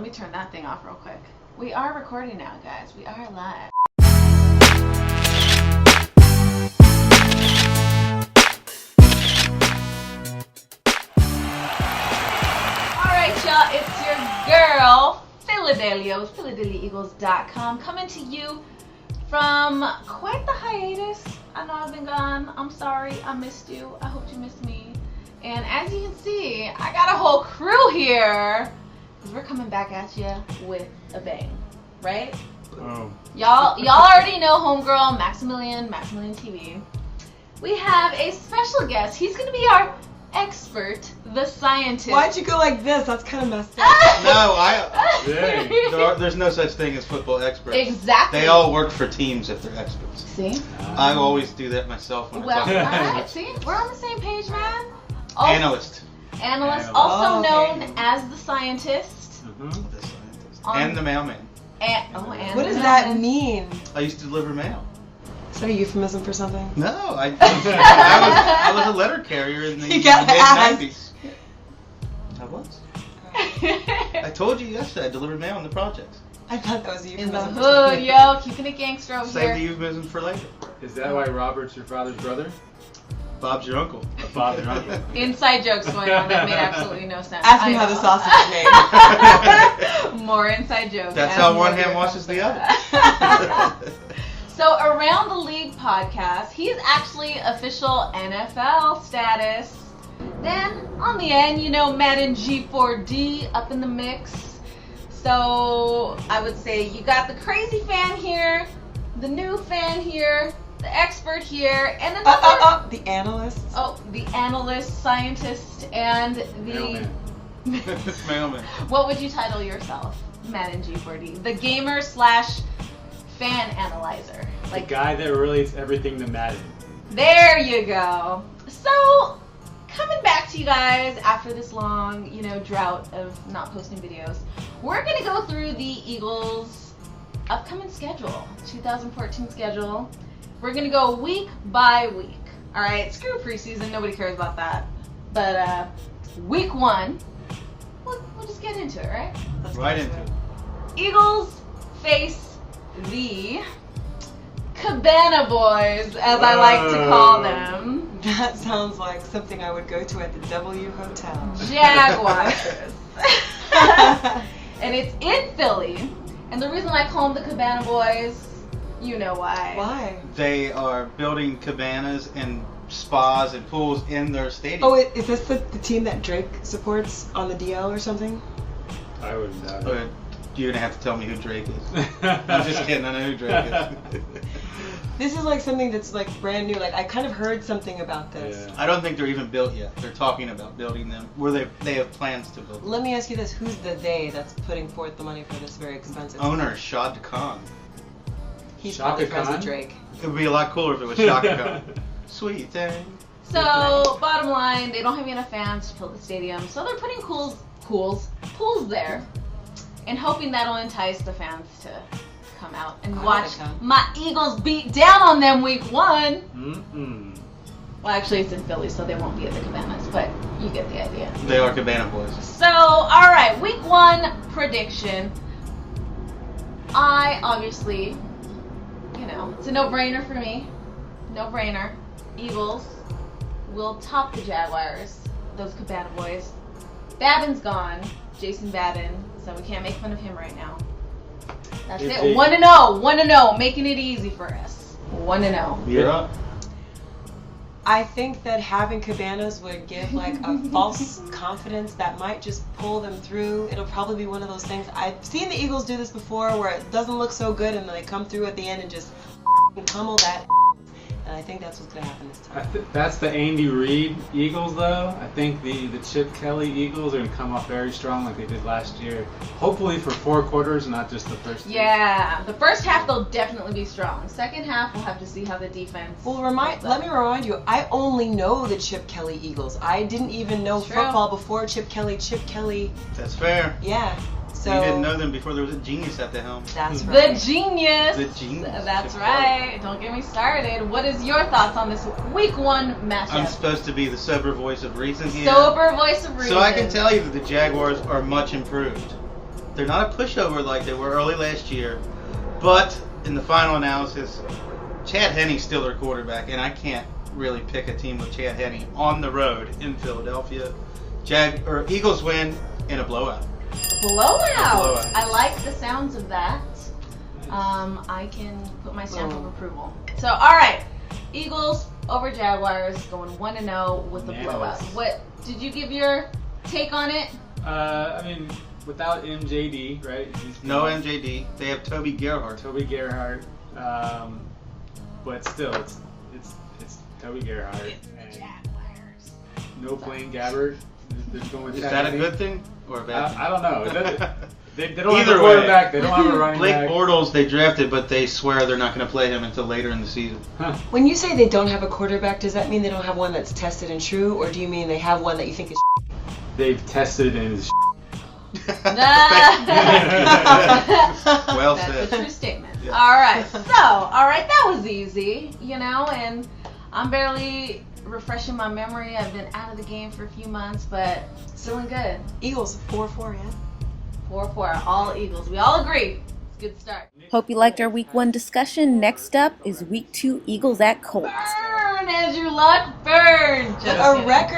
me turn that thing off real quick. We are recording now, guys. We are live. Alright, y'all. It's your girl, PhilaDehlia with PhilaDehliaEagles.com, coming to you from quite the hiatus. I know I've been gone. I'm sorry. I missed you. I hope you missed me. And as you can see, I got a whole crew here. We're coming back at you with a bang, right? Oh. Y'all already know homegirl Maximilian TV. We have a special guest. He's gonna be our expert, the scientist. Why'd you go like this? That's kind of messed up. There's no such thing as football experts. Exactly. They all work for teams if they're experts. See? I always do that myself when I talk about alright, see? We're on the same page, man. Also, Analyst, also known as the scientist. the scientist, and the mailman. And what does that mean? I used to deliver mail. Is that a euphemism for something? No, I was a letter carrier in the mid-90s. I was. I told you yesterday I delivered mail in the projects. I thought that was a In euphemism. the hood, yo, keeping it gangster over Save here. the euphemism for later. Is that why Robert's your father's brother? Bob's your uncle. Bob's your uncle. Inside jokes going on that made absolutely no sense. Ask me how the sausage is made. More inside jokes. That's as how more one hand beer washes comes the up. other. So Around the League podcast, he's actually official NFL status. Then on the end, you know, Madden G4D up in the mix. So I would say you got the crazy fan here, the new fan here, the expert here, and another... The analyst. Oh, the analyst, scientist, and the... Mailman. What would you title yourself? Madden G4D. The gamer / fan analyzer. The guy that relates everything to Madden. There you go. So, coming back to you guys after this long, drought of not posting videos, we're going to go through the Eagles' upcoming schedule, 2014 schedule. We're going to go week by week. All right, screw preseason. Nobody cares about that. But week 1, we'll just get into it, right? Right into it. Eagles face the Cabana Boys, as I like to call them. That sounds like something I would go to at the W Hotel. Jaguars. And it's in Philly. And the reason I call them the Cabana Boys, you know why. Why? They are building cabanas and spas and pools in their stadium. Oh, is this the team that Drake supports on the DL or something? I wouldn't doubt it. But you're going to have to tell me who Drake is. I'm just kidding, I know who Drake is. This is like something that's like brand new. Like I kind of heard something about this. Yeah. I don't think they're even built yet. They're talking about building them. Where they have plans to build them. Let me ask you this: who's the they that's putting forth the money for this very expensive? Owner Shad Khan. He's Shaka probably friends with Khan? Drake. It would be a lot cooler if it was Shaka Khan. Sweet thing. So, bottom line, they don't have enough fans to fill the stadium. So they're putting pools there. And hoping that'll entice the fans to come out and watch my Eagles beat down on them week 1. Mm-mm. Well, actually, it's in Philly, so they won't be at the Cabanas, but you get the idea. They are Cabana Boys. So, alright, week 1 prediction. I obviously, it's a no-brainer for me. No-brainer. Eagles will top the Jaguars, those Cabana Boys. Babin's gone, Jason Babin, so we can't make fun of him right now. That's it. 1-0. 1-0. Making it easy for us. 1-0. You're up. I think that having cabanas would give like a false confidence that might just pull them through. It'll probably be one of those things. I've seen the Eagles do this before where it doesn't look so good and then they come through at the end and just pummel that. And I think that's what's going to happen this time. That's the Andy Reid Eagles, though. I think the Chip Kelly Eagles are going to come off very strong like they did last year. Hopefully for 4 quarters, not just the first 2. Yeah, the first half they'll definitely be strong. Second half we'll have to see how the defense. Well, let me remind you, I only know the Chip Kelly Eagles. I didn't even know football before Chip Kelly. That's fair. Yeah. So you didn't know them before there was a genius at the helm. That's right. The genius. The genius. That's right. Don't get me started. What is your thoughts on this week 1 matchup? I'm supposed to be the sober voice of reason here. Sober voice of reason. So I can tell you that the Jaguars are much improved. They're not a pushover like they were early last year. But in the final analysis, Chad Henne's still their quarterback, and I can't really pick a team with Chad Henne on the road in Philadelphia. Eagles win in a blowout. Blowout. I like the sounds of that. I can put my stamp of approval. So, all right, Eagles over Jaguars, going 1-0 with a blowout. What did you give your take on it? I mean, without MJD, right? No MJD. They have Toby Gerhart. But still, it's Toby Gerhart. Jaguars. No playing Gabbard. Is that a good thing or a bad thing? I don't know. They don't have a quarterback. They don't have a running back. Blake Bortles they drafted, but they swear they're not going to play him until later in the season. When you say they don't have a quarterback, does that mean they don't have one that's tested and true, or do you mean they have one that you think is? They've tested and is. Well That's said. a true statement. Yeah. All right, that was easy, and I'm barely refreshing my memory. I've been out of the game for a few months, but feeling good. Eagles 4-4, yeah. 4-4, all Eagles. We all agree. It's a good start. Hope you liked our Week 1 discussion. Next up is Week 2 Eagles at Colts. Burn, Andrew Luck, burn. Just A record.